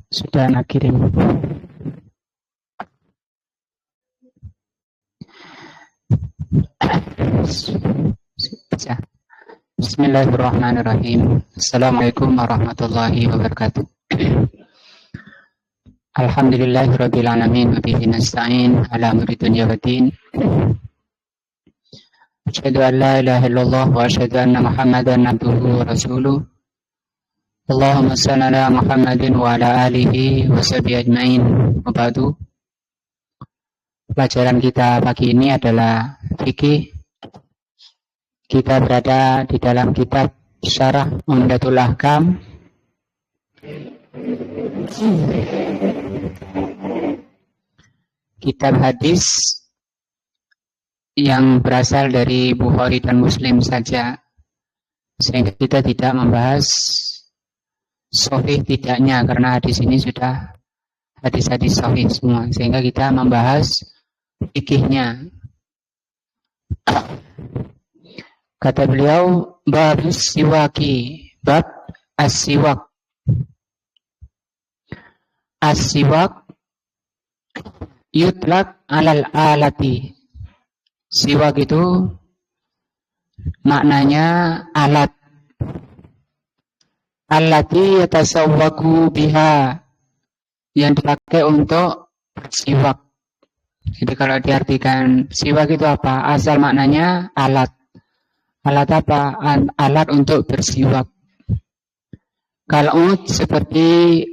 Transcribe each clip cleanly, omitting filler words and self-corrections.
Sudah anak kirim. Bismillahirrahmanirrahim. Assalamualaikum warahmatullahi wabarakatuh. Alhamdulillahirabbil alamin wa bihi nasta'in ala umuri dunya waddin. Asyhadu an la ilaha illallah wa asyhadu anna Muhammadan abduhu wa rasuluh. Allahumma shalli ala Muhammadin wa ala alihi wa sahbihi ajmain. Wa ba'du. Pelajaran kita pagi ini adalah fikih. Kita berada di dalam kitab Syarah Umdatul Ahkam. Kitab hadis yang berasal dari Bukhari dan Muslim saja, sehingga kita tidak membahas sahih tidaknya, karena hadis ini sudah hadis-hadis sahih semua, sehingga kita membahas fikihnya. Kata beliau, bab siwaki, bab as-siwak. As-siwak yutlak alal alati. Siwak itu maknanya alat. Allati yatasawwaku biha, yang dipakai untuk siwak. Jadi kalau diartikan siwak itu apa? Asal maknanya alat. Alat apa? Alat untuk bersiwak. Kalau ud seperti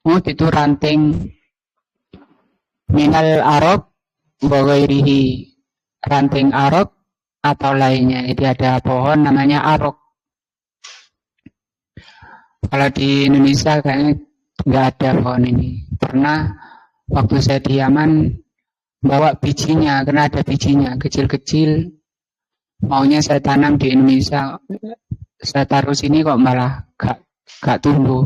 ud itu ranting minal arab wa ghairihi, ranting arab atau lainnya. Jadi ada pohon namanya arok. Kalau di Indonesia kayaknya nggak ada pohon ini. Pernah waktu saya di Yaman bawa bijinya, karena ada bijinya kecil-kecil. Maunya saya tanam di Indonesia, saya taruh sini kok malah gak tumbuh.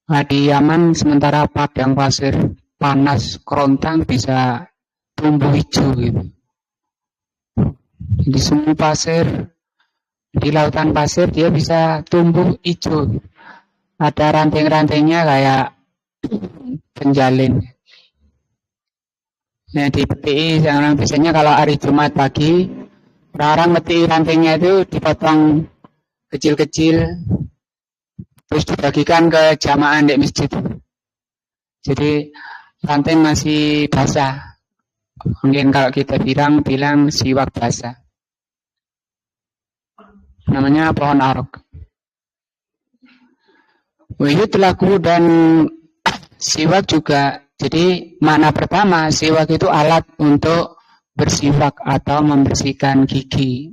Nah, di Yaman sementara padang pasir panas kerontang bisa tumbuh hijau gitu. Di semua pasir, di lautan pasir dia bisa tumbuh hijau. Ada ranting-rantingnya kayak penjalin. Nah, di PTI sekarang biasanya kalau hari Jumat pagi, orang meti rantingnya itu dipotong kecil-kecil, terus dibagikan ke jamaah di masjid. Jadi ranting masih basah. Mungkin kalau kita bilang siwak basah. Namanya pohon arok. Wujud laku dan siwak juga. Jadi makna pertama, siwak itu alat untuk bersiwak atau membersihkan gigi.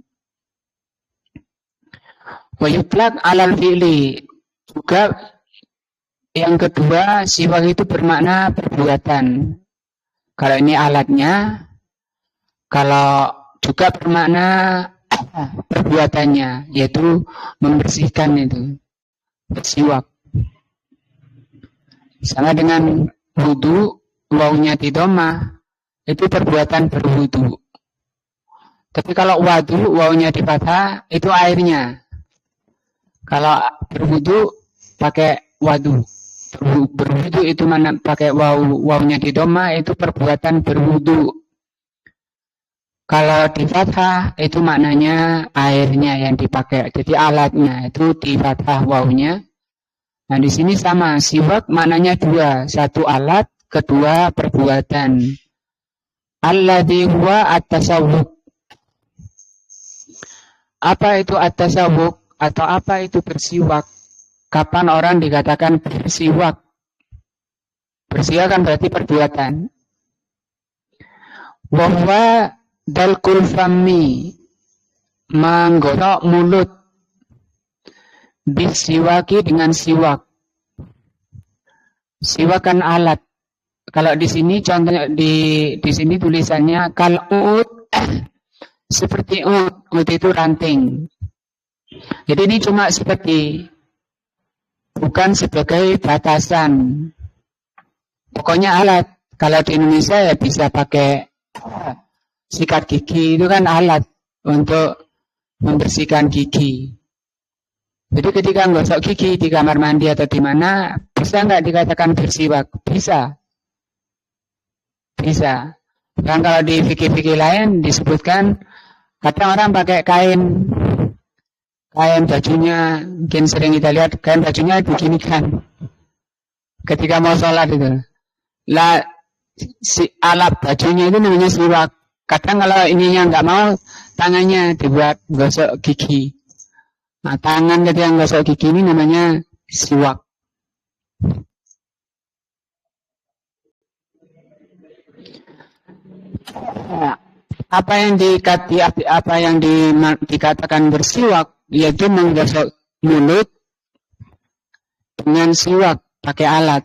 Wayutlak alal fi'li. Juga yang kedua, siwak itu bermakna perbuatan. Kalau ini alatnya, kalau juga bermakna perbuatannya, yaitu membersihkan itu, bersiwak. Sama dengan wudu, wawunya di dhamma, itu perbuatan berwudu. Tapi kalau wadu, wawunya di fathah, itu airnya. Kalau berwudu pakai wadu. Berwudu itu mana pakai wawunya di dhamma, itu perbuatan berwudu. Kalau di fathah itu maknanya airnya yang dipakai. Jadi alatnya itu di fathah wawunya. Nah di sini sama, siwak maknanya dua. Satu alat, kedua perbuatan. Alladzi huwa at-tasawwuk. Apa itu at-tasawwuk atau apa itu bersiwak? Kapan orang dikatakan bersiwak? Bersiwak kan berarti perbuatan. Wa huwa dalkul fammi, menggosok mulut, bisiwaki dengan siwak. Siwak kan alat. Kalau di sini contohnya di sini tulisannya kal'ud, seperti ud itu ranting. Jadi ini cuma seperti, bukan sebagai batasan. Pokoknya alat. Kalau di Indonesia ya bisa pakai sikat gigi, itu kan alat untuk membersihkan gigi. Jadi ketika gosok gigi di kamar mandi atau di mana, bisa nggak dikatakan bersiwak? Bisa. Bisa. Dan kalau di fikih-fikih lain disebutkan, kadang orang pakai kain bajunya, mungkin sering kita lihat kain bajunya begini kan. Ketika mau sholat itu. Lah, si alat bajunya itu namanya siwak. Kadang kalau ininya nggak mau, tangannya dibuat gosok gigi. Nah, tangan ketika gosok gigi ini namanya siwak. Apa yang dikatakan bersiwak, yaitu menggosok mulut dengan siwak pakai alat.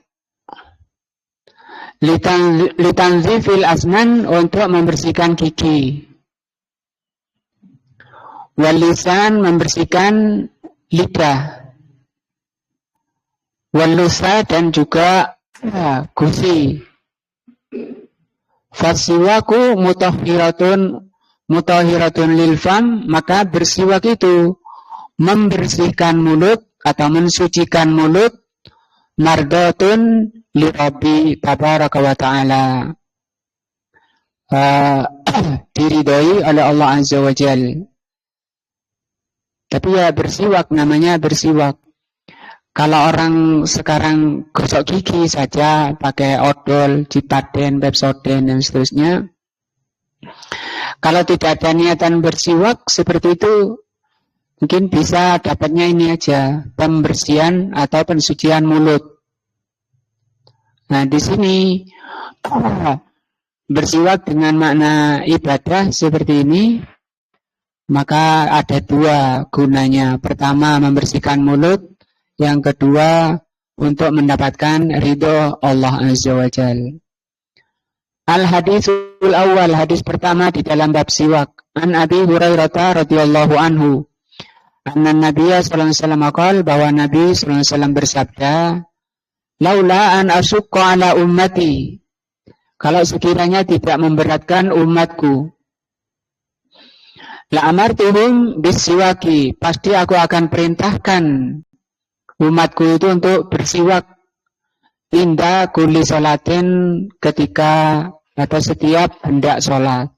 Litanzifil asnan, untuk membersihkan gigi. Walisan, membersihkan lidah. Walusa, dan juga gusi. Fasiwaku mutahhiratun lil fam, maka bersiwak itu membersihkan mulut atau mensucikan mulut, mardatun li Rabbi tabaraka wa ta'ala, diridhoi oleh Allah azza wa jalla. Tapi ya bersiwak, namanya bersiwak. Kalau orang sekarang gosok gigi saja pakai odol, Cipaden, Pepsodent dan seterusnya, kalau tidak ada niatan bersiwak seperti itu, mungkin bisa dapatnya ini aja, pembersihan atau pensucian mulut. Nah di sini bersiwak dengan makna ibadah seperti ini, maka ada dua gunanya. Pertama, membersihkan mulut. Yang kedua, untuk mendapatkan ridho Allah azza wa jalla. Al-hadisul awal, hadis pertama di dalam bab siwak. An Abi Hurairah radhiyallahu anhu, anna Nabiya sallallahu alaihi wasallam qala, bahwa Nabi sallallahu alaihi wasallam bersabda, laula an asyqa ala ummati, kalau sekiranya tidak memberatkan umatku, la amartuhum bisiwaki, pasti aku akan perintahkan umatku itu untuk bersiwak inda kulli sholatin, ketika atau setiap hendak sholat.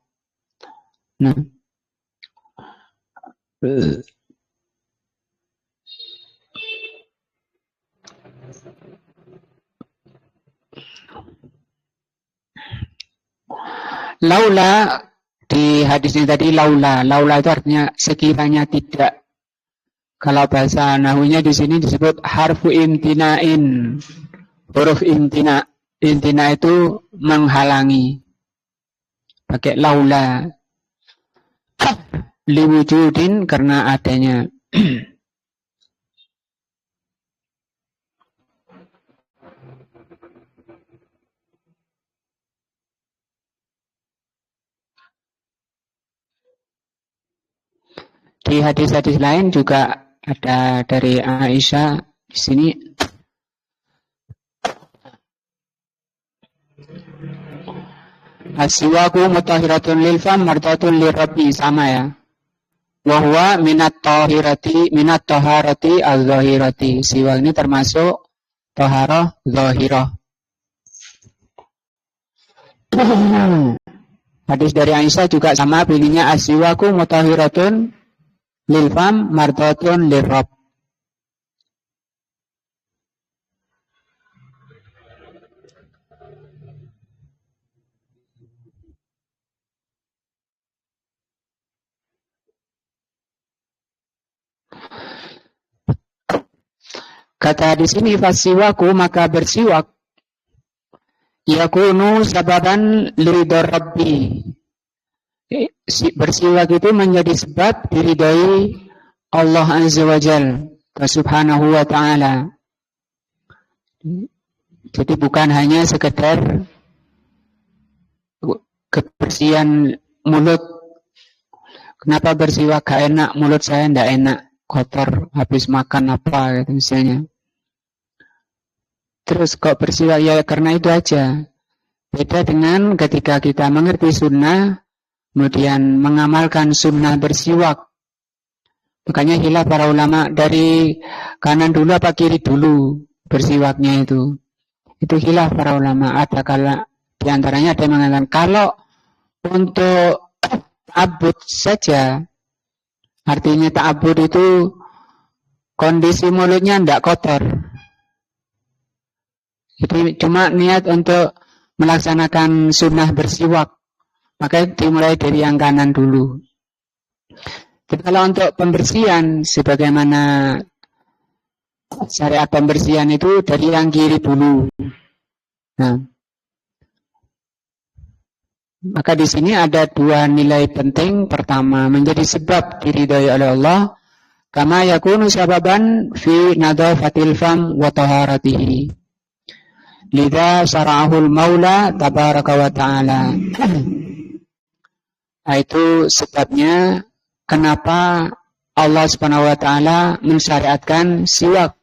Nah, laula, di hadis ini tadi laula itu artinya sekiranya tidak. Kalau bahasa nahunya di sini disebut harfu imtina'in, huruf imtina. Imtina itu menghalangi, pakai laula. Liwujudin, karena adanya. Di hadis-hadis lain juga ada dari Aisyah di sini. As-siwaku mutahhiratun lil fam mardatun lirabbi, sama ya. Wa huwa minat taharati az-zahirati. Siwak ini termasuk taharah zahirah. Hadis dari Aisyah juga sama bunyinya, as-siwaku mutahhiratun lil fam mardatun lirrabb. Kata di sini fasiwaku, maka bersiwak yakunu sababan liridor rabbi. Bersiwak itu menjadi sebab diridai Allah Azza wa Jal subhanahu wa ta'ala. Jadi bukan hanya sekedar kebersihan mulut. Kenapa bersiwak gak enak, mulut saya tidak enak, kotor habis makan apa gitu misalnya. Terus kok bersiwak, ya karena itu aja. Beda dengan ketika kita mengerti sunnah, kemudian mengamalkan sunnah bersiwak. Makanya khilaf para ulama, dari kanan dulu apa kiri dulu bersiwaknya itu. Itu khilaf para ulama. Ada kala diantaranya ada yang mengatakan kalau untuk ta'abbud saja, artinya ta'abbud itu kondisi mulutnya tidak kotor. Jadi cuma niat untuk melaksanakan sunnah bersiwak, maka dimulai dari yang kanan dulu. Jadi kalau untuk pembersihan, sebagaimana syariat pembersihan itu dari yang kiri dulu. Nah, maka di sini ada dua nilai penting. Pertama, menjadi sebab diridhai oleh Allah, kama yakunu sababan fi nadhafatil fam wa taharatihi. Lidha syara'ahul maula tabaraka wa ta'ala. Itu sebabnya kenapa Allah subhanahu wa ta'ala mensyariatkan siwak.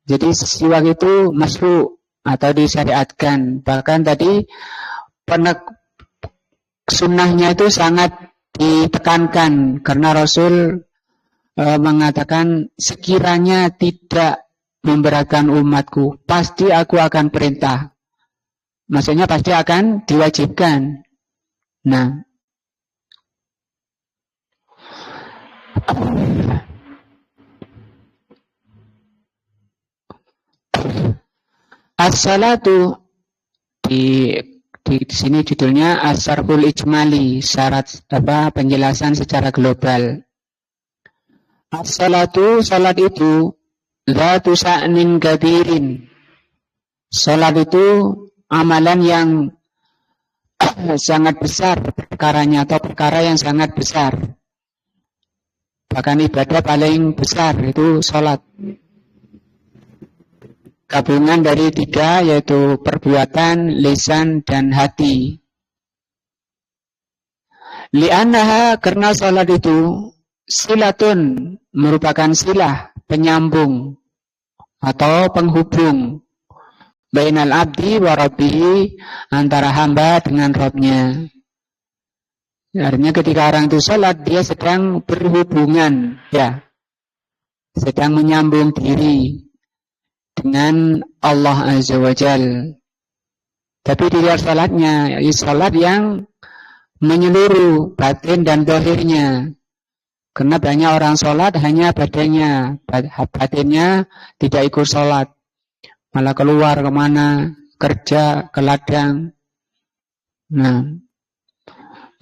Jadi siwak itu masru atau disyariatkan. Bahkan tadi sunnahnya itu sangat ditekankan karena Rasul mengatakan sekiranya tidak memberatkan umatku, pasti aku akan perintah. Maksudnya pasti akan diwajibkan. Nah, as-salatu di sini judulnya as-syarhul ijmali, syarat penjelasan secara global. As-salatu, salat itu dzatu sa'nin kabirin. Salat itu amalan yang sangat besar perkaranya, atau perkara yang sangat besar. Bahkan ibadah paling besar itu salat. Gabungan dari tiga, yaitu perbuatan, lisan, dan hati. Li'annaha, karena salat itu silatun, merupakan silah, penyambung atau penghubung bainal abdi wa rabbihi, antara hamba dengan Rabbnya. Artinya ketika orang itu salat, dia sedang berhubungan, ya, sedang menyambung diri dengan Allah Azza wa Jal. Tapi di luar salatnya, salat yang menyeluruh batin dan zahirnya. Karena banyak orang sholat hanya badannya, batinnya tidak ikut sholat, malah keluar kemana, kerja, ke ladang. Nah,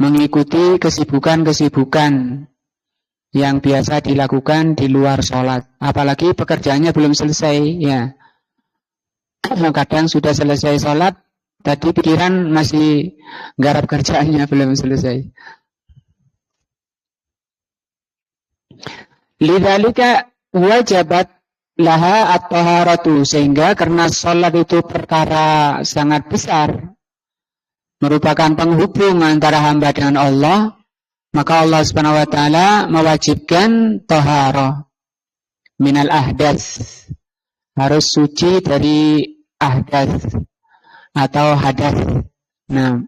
mengikuti kesibukan-kesibukan yang biasa dilakukan di luar sholat. Apalagi pekerjaannya belum selesai, ya. Kadang sudah selesai sholat, tadi pikiran masih garap kerjaannya belum selesai. Lidzalika wajabat laha at-taharatu, sehingga karena salat itu perkara sangat besar, merupakan penghubung antara hamba dengan Allah, maka Allah Subhanahu wa taala mewajibkan taharah minal ahdas, harus suci dari ahdas atau hadas. Nah,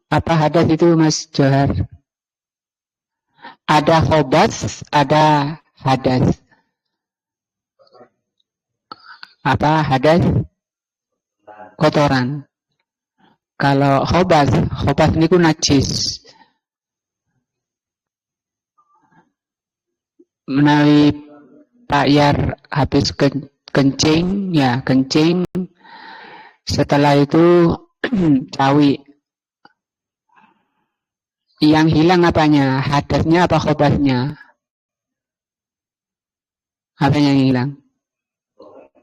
apa hadas itu, Mas Johar? Ada khobas, ada hadas. Apa hadas? Kotoran. Kalau khobath niku najis. Menawi Pak Yar habis kencing, ya kencing. Setelah itu cawi. Yang hilang apanya? Hadasnya apa khobathnya? Apanya yang hilang?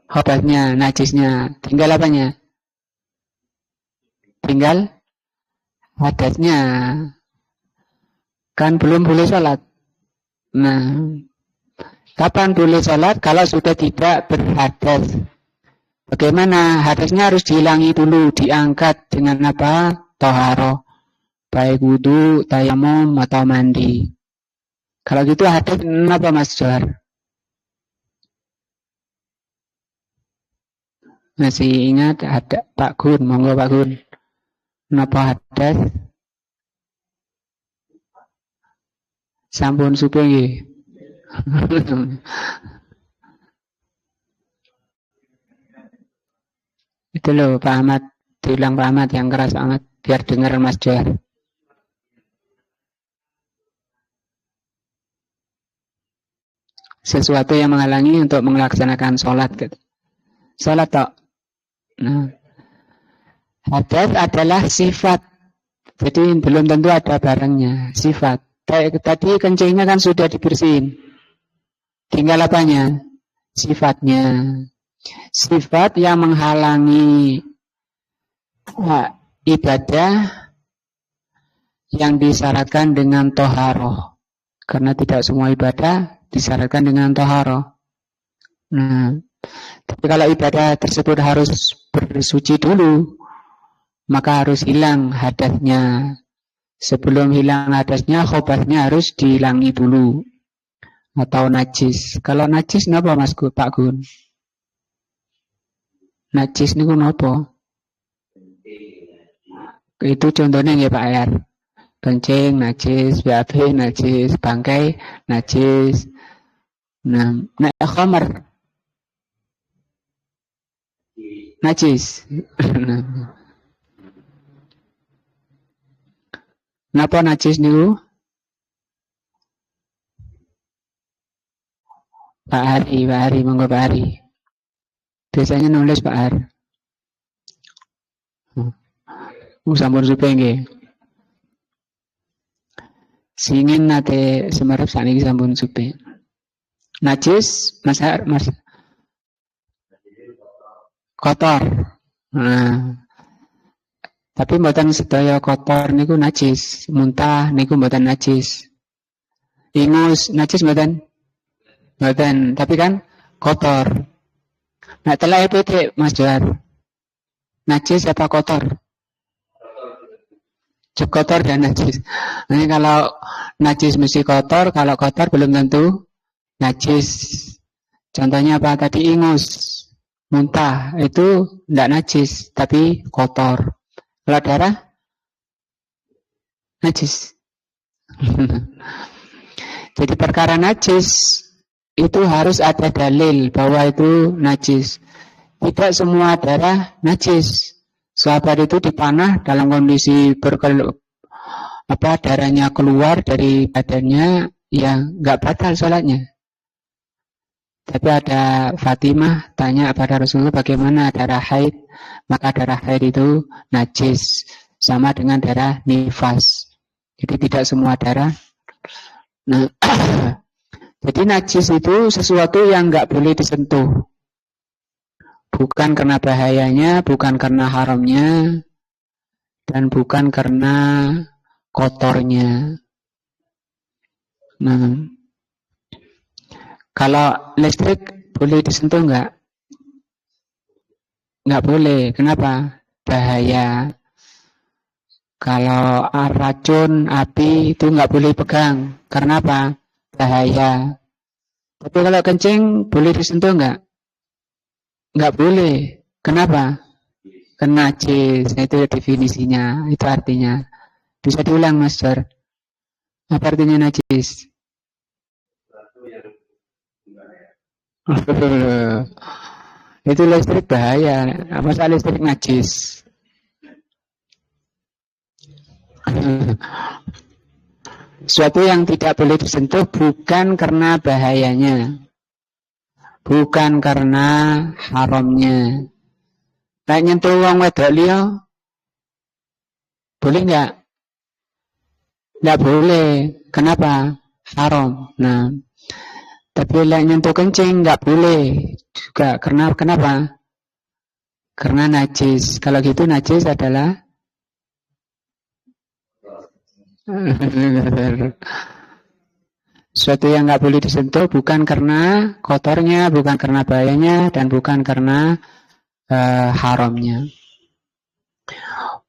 Khobathnya, najisnya. Tinggal apanya? Tinggal hadasnya. Kan belum boleh sholat. Nah, kapan boleh sholat? Kalau sudah tidak berhadas. Bagaimana? Hadasnya harus dihilangi dulu, diangkat dengan apa? Toharoh. Baik wudu, tayamum, atau mandi. Kalau gitu hadas apa Mas Johar? Masih ingat ada Pak Gun, monggo Pak Gun. Napa hadas? Sampun supe nggih. Itu loh Pak Ahmad, diulang Pak Ahmad yang keras Ahmad biar dengar Mas Johar. Sesuatu yang menghalangi untuk melaksanakan sholat. Sholat tok. Nah, hadas adalah sifat. Jadi belum tentu ada barangnya. Sifat. Tadi kencingnya kan sudah dibersihin. Tinggal apanya? Sifatnya. Sifat yang menghalangi ibadah yang disyaratkan dengan toharoh. Karena tidak semua ibadah disyaratkan dengan toharoh. Nah, tapi kalau ibadah tersebut harus bersuci dulu, maka harus hilang hadasnya. Sebelum hilang hadasnya, khobathnya harus dihilangi dulu. Atau najis. Kalau najis napa Mas Pak Gun? Najis niku napa? Itu contohnya ya Pak Ayar. Kencing najis, BAB najis, bangkai najis. Nah, nek khamar najis. Napa najis niku? Pak Hari, monggo Pak Hari. Biasanya nulis Pak Hari. Sampun supe nggih. Singin nate semerep saniki sampun supe. Najis, Mas kotor. Nah, tapi mboten sedaya kotor niku najis, muntah niku mboten najis. Ingus najis mboten? Mboten, tapi kan kotor. Nah, telah pitik Mas Johar. Najis apa kotor? Kotor dan najis. Ini kalau najis mesti kotor, kalau kotor belum tentu najis. Contohnya apa tadi? Ingus, muntah itu tidak najis tapi kotor. Kalau darah najis. Jadi perkara najis itu harus ada dalil bahwa itu najis. Tidak semua darah najis. Sahabat itu dipanah dalam kondisi darahnya keluar dari badannya, ya nggak batal sholatnya. Tapi ada Fatimah tanya pada Rasulullah bagaimana darah haid, maka darah haid itu najis sama dengan darah nifas. Jadi tidak semua darah. Nah, jadi najis itu sesuatu yang nggak boleh disentuh. Bukan karena bahayanya, bukan karena haramnya, dan bukan karena kotornya. Nah, kalau listrik boleh disentuh nggak? Nggak boleh. Kenapa? Bahaya. Kalau racun, api itu nggak boleh pegang. Karena apa? Bahaya. Tapi kalau kencing boleh disentuh nggak? Nggak boleh. Kenapa? Karena najis. Itu definisinya. Itu artinya. Bisa diulang Mas Jor. Apa artinya najis? Itu listrik bahaya. Masalah listrik najis. Suatu yang tidak boleh disentuh bukan karena bahayanya, bukan karena haramnya. Nah, nyentuh wong wedok liya boleh nggak? Nggak boleh. Kenapa? Haram. Nah, tapi nyentuh kencing nggak boleh juga. Kenapa? Karena najis. Kalau gitu najis adalah suatu yang nggak boleh disentuh bukan karena kotornya, bukan karena bahayanya, dan bukan karena haramnya.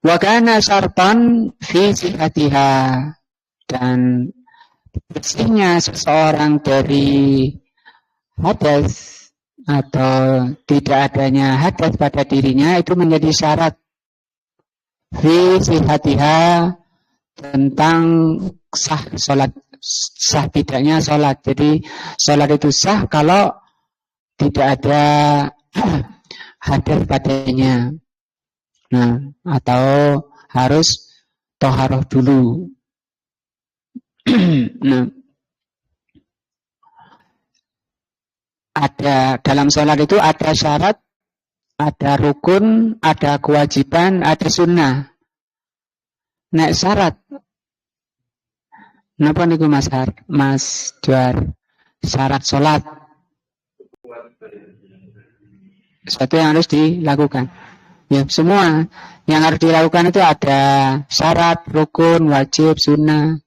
Wa kana syartan fi sihhatiha, dan bersihnya seseorang dari hadas atau tidak adanya hadas pada dirinya itu menjadi syarat fi sihhatiha, tentang sah sholat, sah tidaknya sholat. Jadi sholat itu sah kalau tidak ada hadas padanya. Nah, atau harus toharoh dulu. Nah, ada dalam sholat itu ada syarat, ada rukun, ada kewajiban, ada sunnah. Nek syarat, napa niku Mas Juar? Syarat sholat, sesuatu yang harus dilakukan. Ya, semua yang harus dilakukan itu ada syarat, rukun, wajib, sunnah.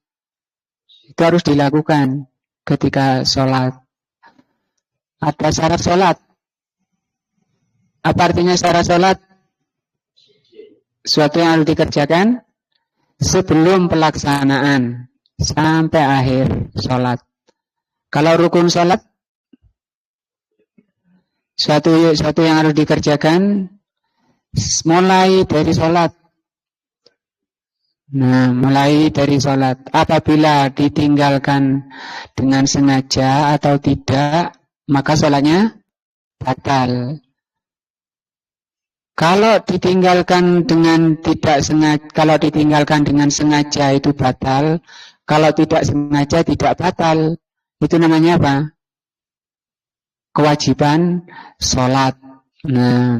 Itu harus dilakukan ketika sholat. Ada syarat sholat. Apa artinya syarat sholat? Sesuatu yang harus dikerjakan sebelum pelaksanaan sampai akhir sholat. Kalau rukun sholat, suatu yang harus dikerjakan mulai dari sholat. Nah, mulai dari sholat. Apabila ditinggalkan dengan sengaja atau tidak, maka sholatnya batal. Kalau ditinggalkan dengan tidak sengaja, kalau ditinggalkan dengan sengaja itu batal. Kalau tidak sengaja tidak batal. Itu namanya apa? Kewajiban sholat. Nah,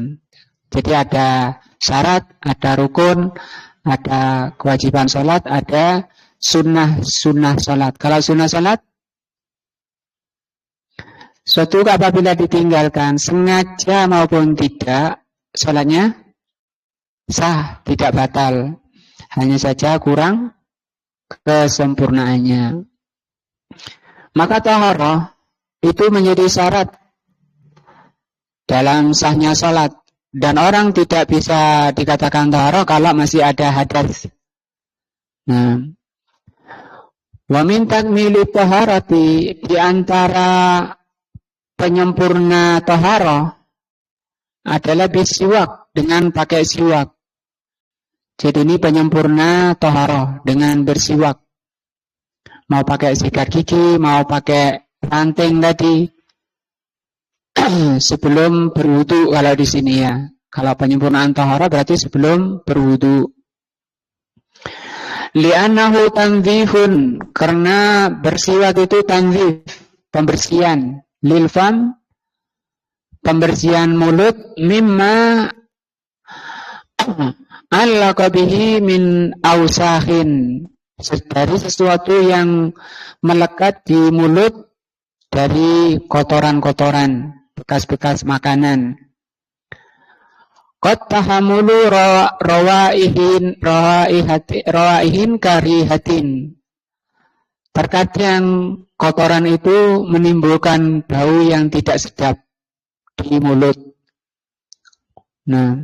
jadi ada syarat, ada rukun, ada kewajiban sholat, ada sunnah sholat. Kalau sunnah sholat, suatu apabila ditinggalkan sengaja maupun tidak, sholatnya sah, tidak batal. Hanya saja kurang kesempurnaannya. Maka taharah itu menjadi syarat dalam sahnya sholat. Dan orang tidak bisa dikatakan taharah kalau masih ada hadas. Nah, wa min takmili taharati, di antara penyempurna taharah adalah bisiwak, dengan pakai siwak. Jadi ini penyempurna taharah dengan bersiwak. Mau pakai sikat gigi, mau pakai ranting tadi, sebelum berwudu kalau di sini ya. Kalau penyempurnaan taharah berarti sebelum berwudu. Li'annahu tanzifun, karena bersiwak itu tanzif, pembersihan. Lil fam, pembersihan mulut, mimma allaqa bihi min ausakhin, dari sesuatu yang melekat di mulut dari kotoran-kotoran, bekas-bekas makanan. Qad tahamulu rawaihin karihatin. Terkadang kotoran itu menimbulkan bau yang tidak sedap di mulut. Nah,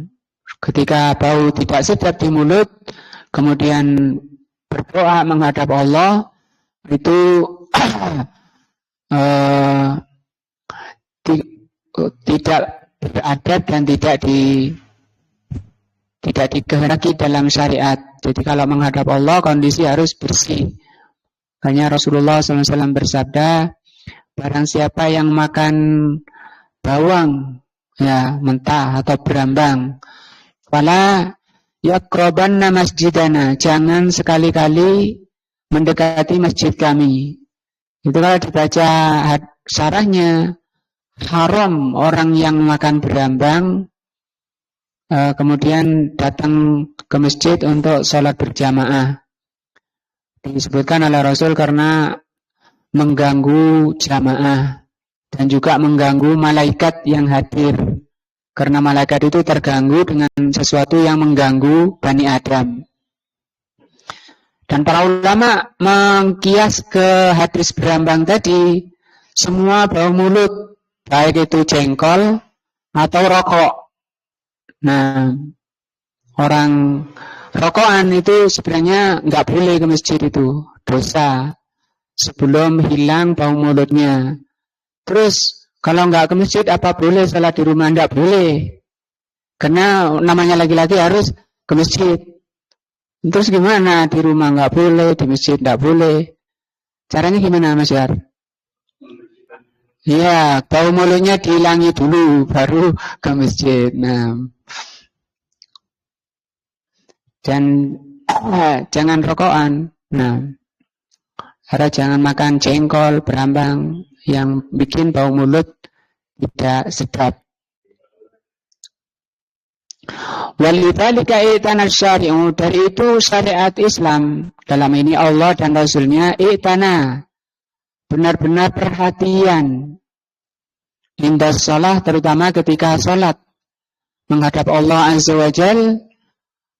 ketika bau tidak sedap di mulut, kemudian berdoa menghadap Allah, itu tidak beradab dan tidak dikehendaki dalam syariat. Jadi kalau menghadap Allah kondisi harus bersih. Hanya Rasulullah SAW bersabda, barang siapa yang makan bawang ya mentah atau berambang, fala yaqrabanna masjidana, jangan sekali-kali mendekati masjid kami. Itu kalau dibaca syarahnya, haram orang yang makan berambang kemudian datang ke masjid untuk sholat berjamaah. Disebutkan oleh Rasul karena mengganggu jamaah dan juga mengganggu malaikat yang hadir. Karena malaikat itu terganggu dengan sesuatu yang mengganggu Bani Adam. Dan para ulama mengkias ke hadis berambang tadi, semua bau mulut, baik itu jengkol atau rokok. Nah, orang rokokan itu sebenarnya nggak boleh ke masjid itu, dosa. Sebelum hilang bau mulutnya. Terus kalau nggak ke masjid apa boleh salat di rumah? Nggak boleh. Karena namanya laki-laki harus ke masjid. Terus gimana? Di rumah nggak boleh, di masjid nggak boleh. Caranya gimana, Mas Yar? Iya, bau mulutnya dihilangi dulu, baru ke masjid. Nah, dan jangan rokokan. Nah, harus jangan makan jengkol, berambang yang bikin bau mulut tidak sedap. Walidzalika i'tana syari'u, dari itu syariat Islam dalam ini Allah dan Rasulnya i'tana, benar-benar perhatian indah sholat, terutama ketika sholat menghadap Allah Azza wa Jal.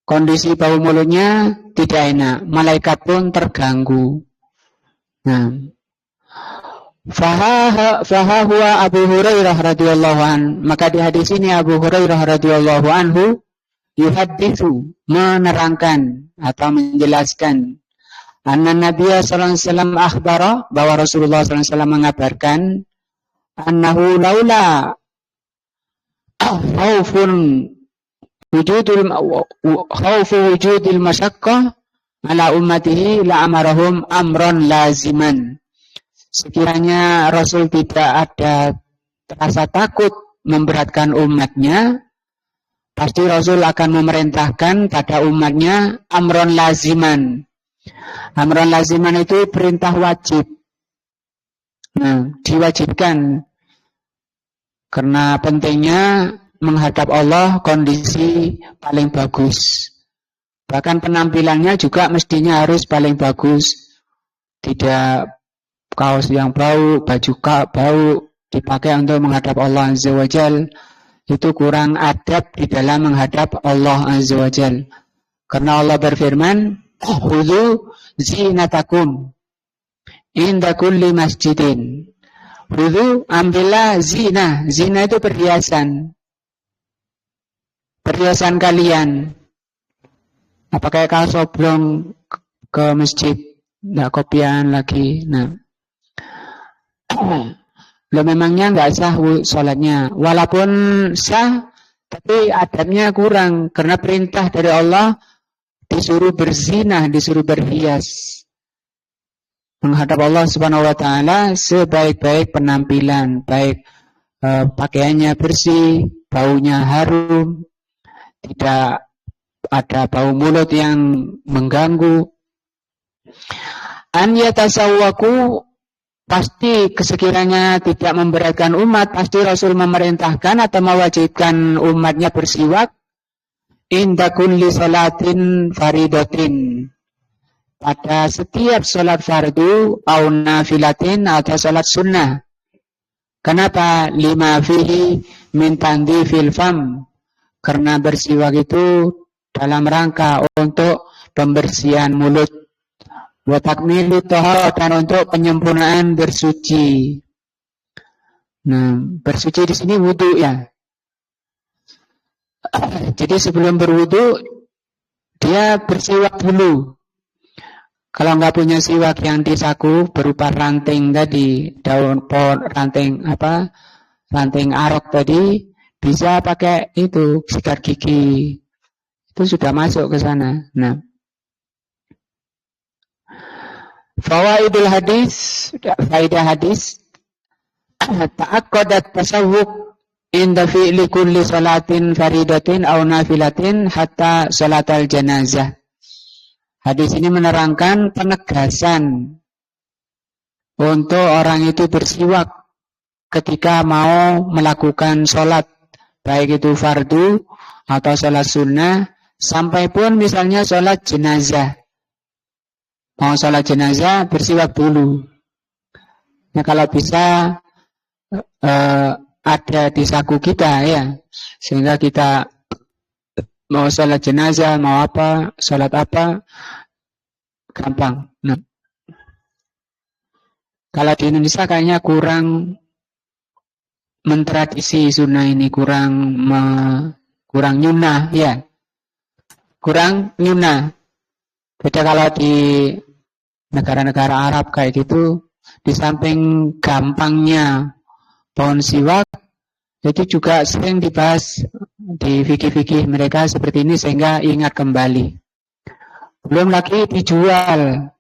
Kondisi bau mulutnya tidak enak, malaikat pun terganggu. Nah, faha huwa Abu Hurairah radhiyallahu an, maka di hadis ini Abu Hurairah radhiyallahu anhu yuhadditsu, menerangkan atau menjelaskan, anna Nabiya sallallahu alaihi wasallam akhbara, bahwa Rasulullah sallallahu alaihi wasallam mengabarkan, annahu laula khaufu wujudil masyaqqah ala ummatihi la amarahum amron laziman. Sekiranya Rasul tidak ada rasa takut memberatkan umatnya, pasti Rasul akan memerintahkan pada umatnya amron laziman. Amron laziman itu perintah wajib. Nah, diwajibkan karena pentingnya menghadap Allah kondisi paling bagus. Bahkan penampilannya juga mestinya harus paling bagus. Tidak kaos yang bau, baju bau dipakai untuk menghadap Allah Azza wa Jal. Itu kurang adab di dalam menghadap Allah Azza wa Jal. Karena Allah berfirman, khudhu zinatakum inda kulli masjidin. Khudhu, ambillah zina. Zina itu perhiasan. Perhiasan kalian. Apa kayak kaos oblong ke masjid, nggak kopian lagi. Nah, lo memangnya nggak sah sholatnya. Walaupun sah, tapi adabnya kurang karena perintah dari Allah disuruh berzina, disuruh berhias. Menghadap Allah Subhanahu wa Ta'ala sebaik-baik penampilan, baik pakaiannya bersih, baunya harum. Tidak ada bau mulut yang mengganggu. An yatasawwaku, pasti sekiranya tidak memberatkan umat, pasti Rasul memerintahkan atau mewajibkan umatnya bersiwak inda kulli salatin faridatin, pada setiap salat fardu au nafilatin atau salat sunnah. Kenapa? Lima fihi min tandifil fam, karena bersiwak itu dalam rangka untuk pembersihan mulut, wa takmilu taharat, dan untuk penyempurnaan bersuci. Nah, bersuci di sini wudu ya. Jadi sebelum berwudu dia bersiwak dulu. Kalau nggak punya siwak yang di saku berupa ranting tadi, daun pohon, ranting arok tadi, bisa pakai itu sikat gigi. Itu sudah masuk ke sana. Nah, fawaidul hadis, faidah hadis, ta'aqqadat tasawwuk inda fi'li kulli salatin faridatin aw nafilatin hatta salatal janazah. Hadis ini menerangkan penegasan untuk orang itu bersiwak ketika mau melakukan sholat, baik itu fardu atau sholat sunnah, sampai pun misalnya sholat jenazah. Mau sholat jenazah bersiwak dulu. Nah, kalau bisa ada di saku kita ya, sehingga kita mau sholat jenazah, mau apa, sholat apa, gampang. Nah, kalau di Indonesia kayaknya kurang mentradisi sunnah ini, kurang nyunah ya, kurang nyunah. Beda kalau di negara-negara Arab kayak gitu, di samping gampangnya pohon siwak, itu juga sering dibahas di fikih-fikih mereka seperti ini sehingga ingat kembali. Belum lagi dijual.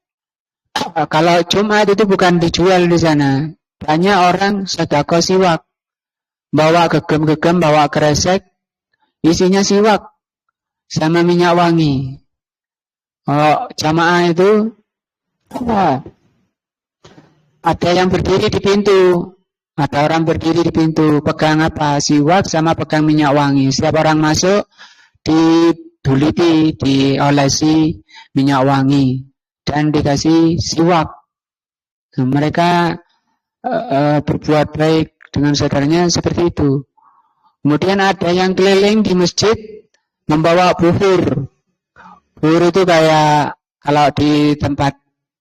Kalau Jumat itu bukan dijual di sana. Banyak orang sedekah siwak. Bawa gegem-gegem, bawa kresek, isinya siwak sama minyak wangi. Kalau jamaah itu ada yang berdiri di pintu. Ada orang berdiri di pintu, pegang apa? Siwak sama pegang minyak wangi. Setiap orang masuk diduliti, diolesi minyak wangi dan dikasih siwak. Nah, mereka berbuat baik dengan saudaranya seperti itu. Kemudian ada yang keliling di masjid membawa buhur. Buhur itu kayak kalau di tempat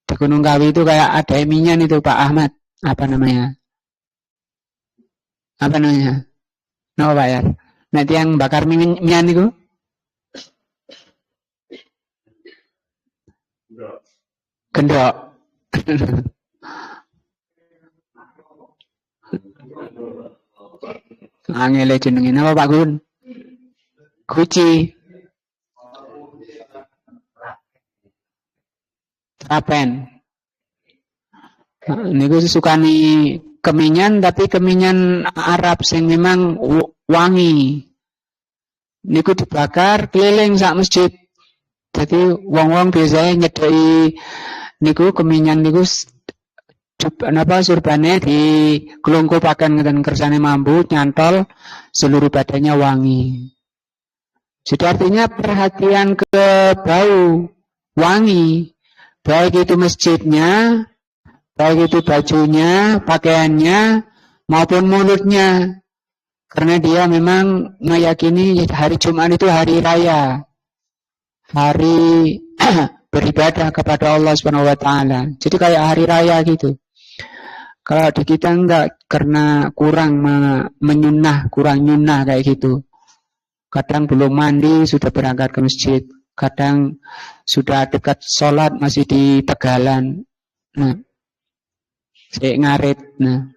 di Gunung Kawi itu kayak ada minyan itu Pak Ahmad. Apa namanya? Apa namanya? Napa Pak ya? Nanti yang bakar minyan itu? Gendok. Angele jenenge napa Pak Gun? Guci. Trapen. Niku sukani keminyan tapi keminyan Arab sing memang wangi. Niku dibakar keliling sak masjid. Jadi wong-wong biasanya nyedeki niku keminyan niku surbane di kelungkupaken ngeten kersane mambu nyantol seluruh badannya wangi. Jadi artinya perhatian ke bau wangi, baik itu masjidnya, baik itu bajunya, pakaiannya, maupun mulutnya. Karena dia memang meyakini hari Jumat itu hari raya. Hari beribadah kepada Allah Subhanahu wa taala. Jadi kayak hari raya gitu. Kalau di kita enggak, karena kurang menyunah, kurang nyunah kayak gitu. Kadang belum mandi sudah berangkat ke masjid. Kadang sudah dekat sholat masih di tegalan. Nah, saya ngarit. Nah,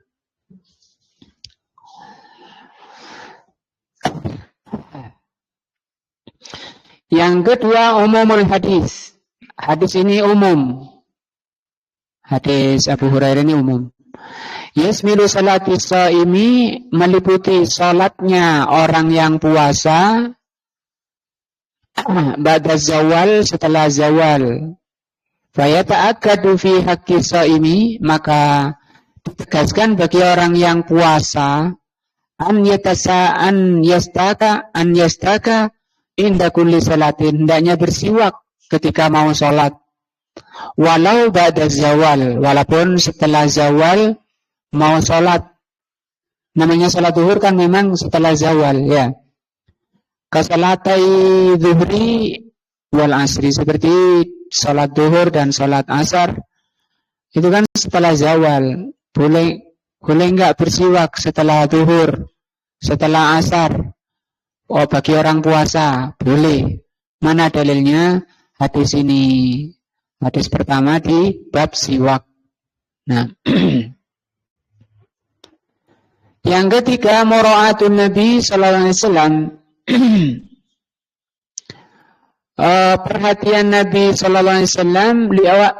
yang kedua umumul hadis. Hadis ini umum. Hadis Abu Hurairah ini umum. Yasmilu salati shaimi, meliputi salatnya orang yang puasa ba'da zawal, setelah zawal. Fayata'akkadu fi haqqi shaimi, maka ditegaskan bagi orang yang puasa an yastaka inda kulli salatin, hendaknya bersiwak ketika mau salat. Walau ba'da zawal, walaupun setelah zawal mau salat. Namanya salat zuhur kan memang setelah zawal ya. Kasalatai zuhri wal asri, seperti salat zuhur dan salat asar itu kan setelah zawal. Boleh enggak bersiwak setelah zuhur, setelah asar? Oh, bagi orang puasa boleh. Mana dalilnya? Hadis ini. Hadis pertama di bab siwak. Nah, yang ketiga mura'atun Nabi sallallahu alaihi wasallam. Perhatian Nabi sallallahu alaihi wasallam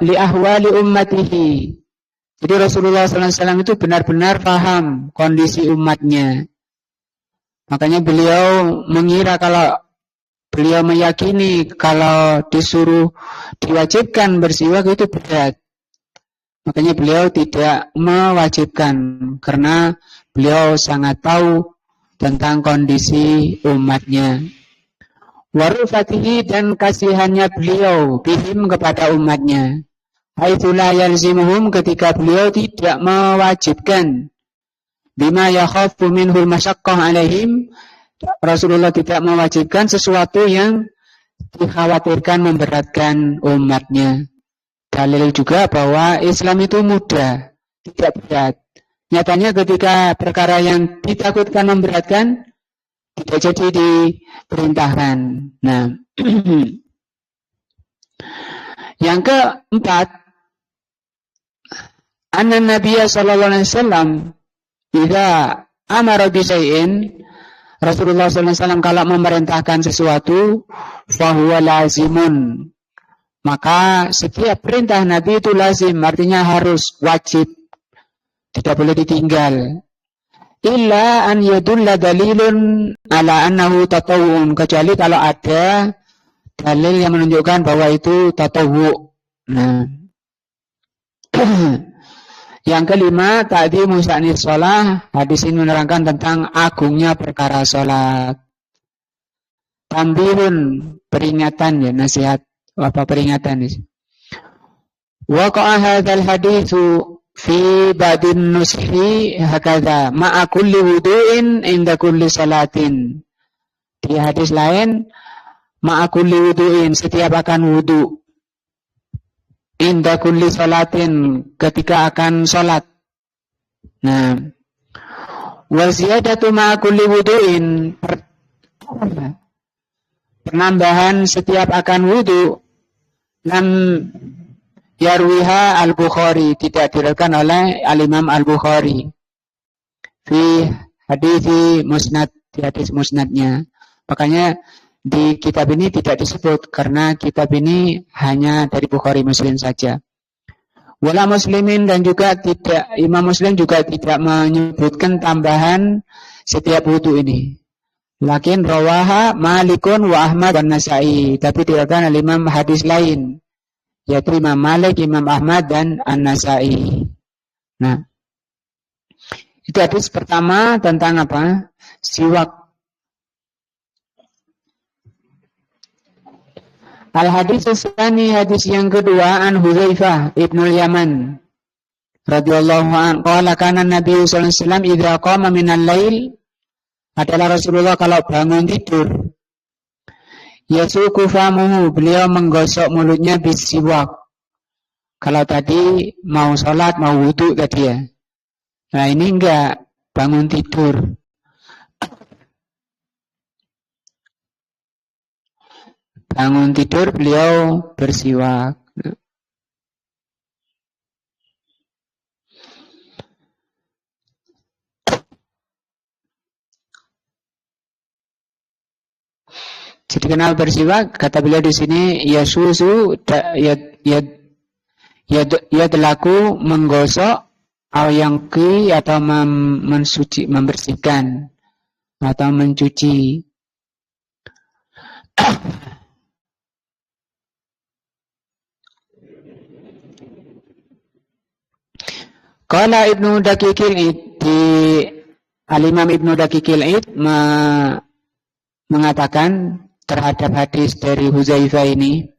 li ahwali ummatihi. Jadi Rasulullah sallallahu alaihi wasallam itu benar-benar paham kondisi umatnya. Makanya beliau mengira kalau beliau meyakini kalau disuruh diwajibkan bersiwak itu berat. Makanya beliau tidak mewajibkan karena beliau sangat tahu tentang kondisi umatnya. Warufatihi dan kasihannya beliau bihim kepada umatnya. Haitsulah yalzimuhum ketika beliau tidak mewajibkan. Bima yakhafu minhul masyaqqah alaihim, Rasulullah tidak mewajibkan sesuatu yang dikhawatirkan memberatkan umatnya. Dalil juga bahwa Islam itu mudah, tidak berat. Nyatanya ketika perkara yang ditakutkan memberatkan, tidak jadi diperintahkan. Nah, yang keempat, anna Nabiya sallallahu alaihi wasallam idza amara bi syai'in, Rasulullah sallallahu alaihi wasallam kalau memerintahkan sesuatu, fahuwa lazimun. Maka setiap perintah Nabi itu lazim, artinya harus, wajib, tidak boleh ditinggal. Illa an yadulla dalilun ala annahu tatawun, kecuali kalau ada dalil yang menunjukkan bahwa itu tatawwu. Nah, yang kelima, ta'dzimu sya'nis shalah. Hadis ini menerangkan tentang agungnya perkara salat. Tambihun, peringatan ya, nasihat. Apa peringatan ini? Waqa'a hadzal haditsu fi ba'din nushi hakadha ma'a kulli wudu'in inda kulli salatin. Di hadis lain, ma'a kulli wudu'in, setiap akan wudu. Inda kulli salatin, ketika akan salat. Nah, wa ziyadatu ma'a kulli wudu'in, penambahan setiap akan wudu, lam yarwiha al-Bukhari, tidak diriwayatkan oleh al-Imam al-Bukhari fi hadithi musnad, di hadis musnadnya. Makanya di kitab ini tidak disebut karena kitab ini hanya dari Bukhari Muslim saja. Wala Muslimin, dan juga tidak, Imam Muslim juga tidak menyebutkan tambahan setiap wudu ini. Lakin rawaha Malikun wa Ahmad dan Nasai, tapi diriwayatkan oleh Imam hadis lain, yaitu Imam Malik, Imam Ahmad dan An-Nasai. Nah, itu hadis pertama tentang apa? Siwak. Al-hadis tsani, hadis yang kedua, an Hudzaifah ibnul Yaman radhiyallahu anhu, qala kana Nabi sallallahu alaihi wasallam idza qama minal lail, adalah Rasulullah kalau bangun tidur, yasuku famuhu, beliau menggosok mulutnya bisiwak. Kalau tadi mau sholat, mau wudu tadi ya. Nah ini enggak, bangun tidur. Bangun tidur beliau bersiwak. Jadi kenal bersiwak, kata beliau di sini, yasusu yadlaku, menggosok, atau yangki, atau mensuci, membersihkan, atau mencuci. Qala Ibnu Daqiqil Id, di Al-Imam Ibnu Daqiqil Id mengatakan terhadap hadis dari Hudzaifah ini,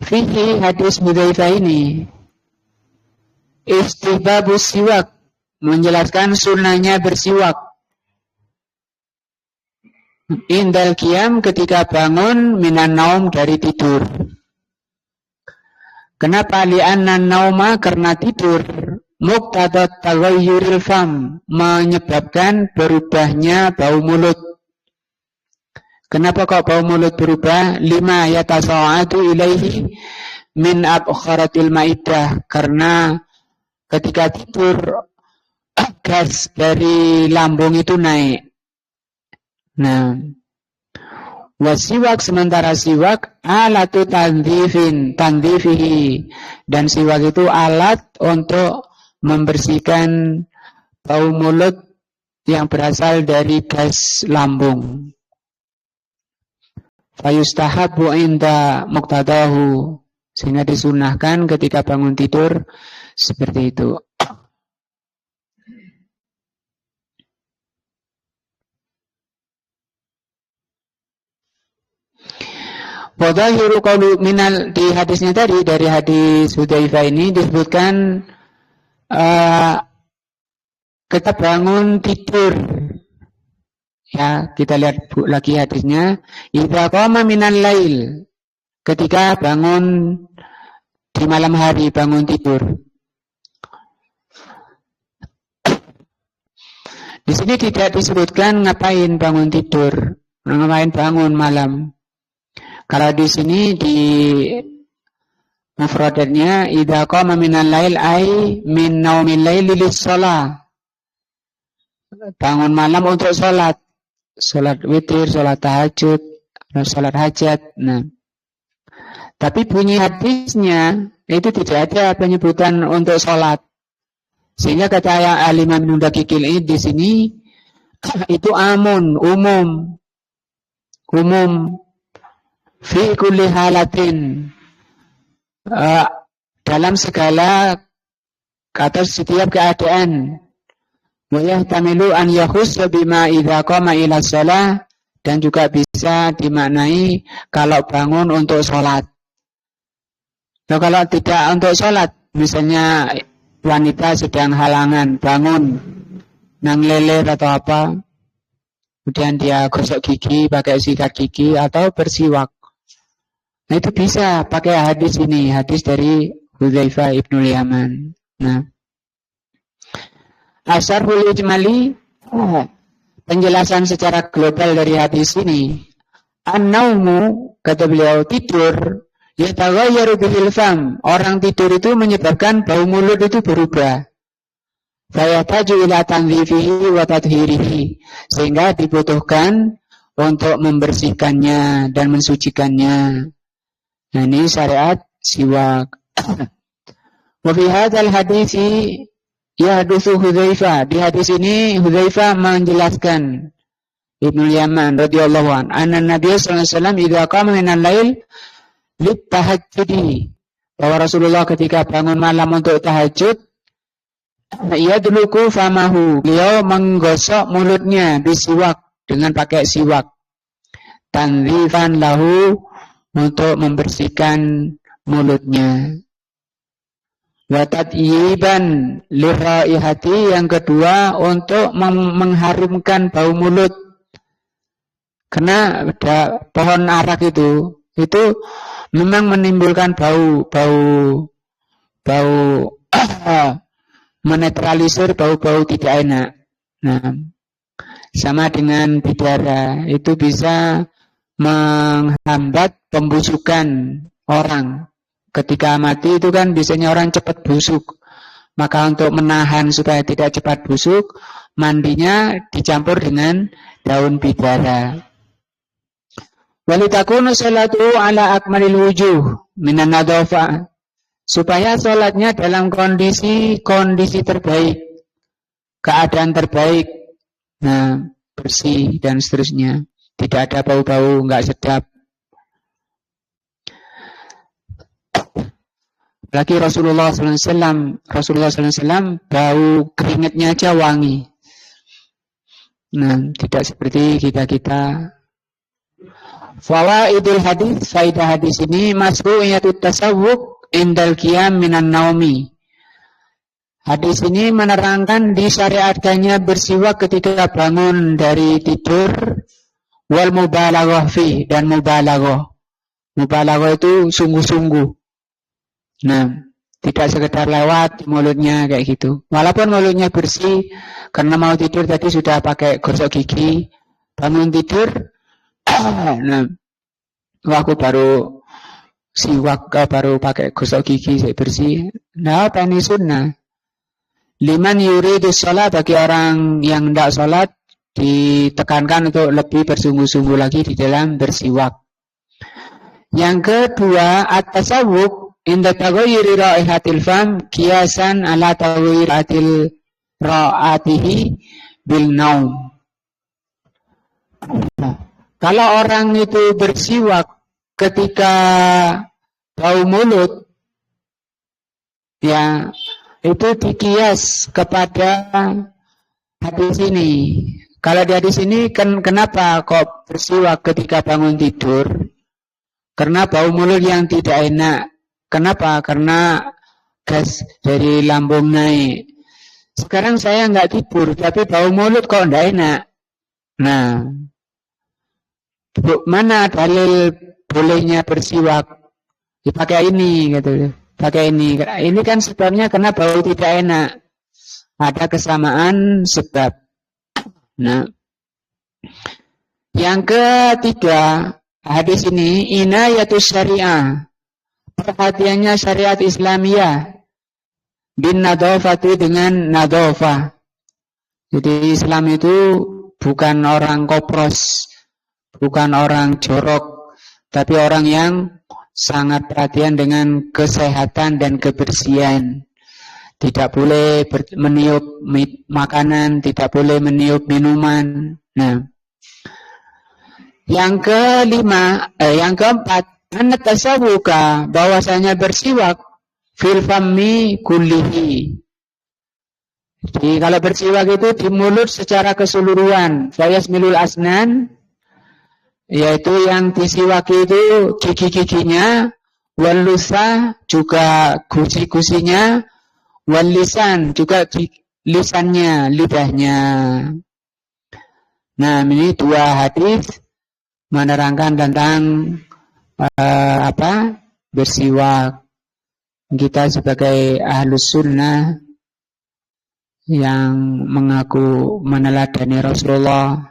fihi, hadis Hudzaifah ini, istihbabus siwak, menjelaskan sunnahnya bersiwak, indal qiyam, ketika bangun, minan naum, dari tidur. Kenapa? Li'anna nauma, karena tidur, muqtadat taghayyuril fam, menyebabkan berubahnya bau mulut. Kenapa kok bau mulut berubah? Lima yatasa'atu ilaihi min abkharatil maidah, karena ketika tidur gas dari lambung itu naik. Nah, wasiwak, sementara siwak alatu tandifihi, dan siwak itu alat untuk membersihkan bau mulut yang berasal dari gas lambung. Fayustahabbu inda muqtadahu, sehingga disunahkan ketika bangun tidur seperti itu. Wadhahiru qaulu minal, di hadisnya tadi, dari hadis Hudzaifah ini disebutkan kita bangun tidur. Ya, kita lihat lagi hadisnya. Idza qama minal lail, ketika bangun di malam hari, bangun tidur. Di sini tidak disebutkan ngapain bangun tidur, ngapain bangun malam. Kalau di sini di mufradatnya idza qama minal lail ay min naumil laili lis-shalah. Bangun malam untuk salat. Salat witir, salat tahajud, salat hajat. Nah. Tapi bunyi hadisnya itu tidak ada penyebutan untuk salat. Sehingga kata Al-Imam Ibnu Daqiqil ini di sini itu umum fi kulli halatin, dalam segala atau setiap keadaan. Wa yahtamilu an yakhussa bima idza qama ila shalah, dan juga bisa dimaknai kalau bangun untuk sholat. Nah, kalau tidak untuk sholat, misalnya wanita sedang halangan bangun nang leler atau apa, kemudian dia gosok gigi pakai sikat gigi atau bersiwak. Nah, itu bisa pakai hadis ini, hadis dari Hudzaifah ibnul Yaman. Nah, Asyarhul Ijmali, penjelasan secara global dari hadis ini. An-naumu, kata beliau, tidur, yataghayyaru bihil fam, orang tidur itu menyebabkan bau mulut itu berubah. Fayataju ila tanzifihi wa tathhirihi, sehingga dibutuhkan untuk membersihkannya dan mensucikannya. Nah, ini syariat siwak. Wa fi hadzal hadisi yahdutsu Hudzaifah, di hadis ini Hudzaifah menjelaskan Ibnu Yaman radhiyallahu an, anna Nabi sallallahu alaihi wasallam idza qama minal lail litahajjudi, bahwa Rasulullah ketika bangun malam untuk tahajud, yadluku famahu, beliau menggosok mulutnya bisiwak, dengan pakai siwak, tanzifan lahu, untuk membersihkan mulutnya. Wa tatyiban liraihati, yang kedua untuk mengharumkan bau mulut. Karena pohon arak itu memang menimbulkan bau menetralisir bau-bau tidak enak. Nah, sama dengan bidara, itu bisa menghambat pembusukan orang. Ketika mati itu kan biasanya orang cepat busuk. Maka untuk menahan supaya tidak cepat busuk, mandinya dicampur dengan daun bidara. Walitakunu salatu ala akmalil wujuh minan nadhafah, supaya salatnya dalam kondisi terbaik, keadaan terbaik, nah, bersih dan seterusnya, tidak ada bau-bau enggak sedap. Lagi Rasulullah SAW bau keringatnya aja wangi. Nah, tidak seperti kita. Fawaidul hadis, faidah hadis ini masru'iyatut tasawwuk indal qiyam minan naumi. Hadis ini menerangkan disyariatkannya bersiwak ketika bangun dari tidur, wal mubalaghah fi, dan mubalaghah. Mubalaghah itu sungguh-sungguh. Nah, tidak sekedar lewat mulutnya kayak gitu. Walaupun mulutnya bersih, karena mau tidur tadi sudah pakai gosok gigi, bangun tidur, nah, aku baru siwak, baru pakai gosok gigi, saya bersih. Nah, apa ini sunnah? Liman yuridus sholat, bagi orang yang tidak sholat, ditekankan untuk lebih bersungguh-sungguh lagi di dalam bersiwak. Yang kedua, at-tasawwuk inda taghayyuri raihatil fam qiyasan ala taghayyuratil ra'atihi bil naum. Nah, kalau orang itu bersiwak ketika bau mulut, ya itu dikias kepada hadis ini. Kalau di hadis ini kan kenapa kok bersiwak ketika bangun tidur? Karena bau mulut yang tidak enak. Kenapa? Karena gas dari lambung naik. Sekarang saya nggak tidur, tapi bau mulut kok nggak enak. Nah, mana dalil bolehnya bersiwak? Dipakai ini, gitu. Pakai ini. Ini kan sebabnya karena bau tidak enak. Ada kesamaan sebab. Nah, yang ketiga, hadis ini inayatus syariah. Perhatiannya syariat Islamiyah. Bin nadofati dengan nadofah. Jadi Islam itu bukan orang kopros, bukan orang jorok, tapi orang yang sangat perhatian dengan kesehatan dan kebersihan. Tidak boleh meniup makanan, tidak boleh meniup minuman. Nah, yang keempat, an-tasawwuka, bahwasanya bersiwak fil fammi kullihi. Jadi kalau bersiwak itu di mulut secara keseluruhan. Fayasmilul asnan, yaitu yang disiwaki itu gigi-giginya, wal lusa juga gusi-gusinya, wal lisan juga lisannya, lidahnya. Nah, ini dua hadis menerangkan tentang bersiwak. Kita sebagai ahlus sunnah yang mengaku meneladani Rasulullah,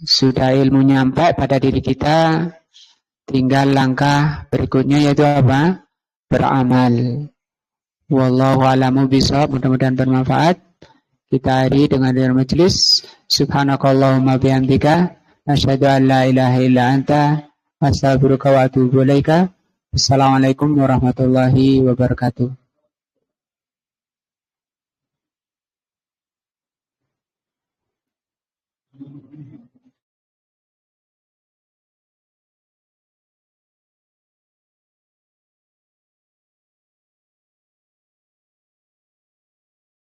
sudah ilmu nyampe pada diri kita, tinggal langkah berikutnya yaitu apa? Beramal. Wallahu a'lamu bishawab. Mudah-mudahan bermanfaat. Kita akhiri dengan majelis. Subhanakallahumma bihamdika asyhadu an la ilaha illa anta astaghfiruka wa atubu ilaika. Assalamualaikum warahmatullahi wabarakatuh.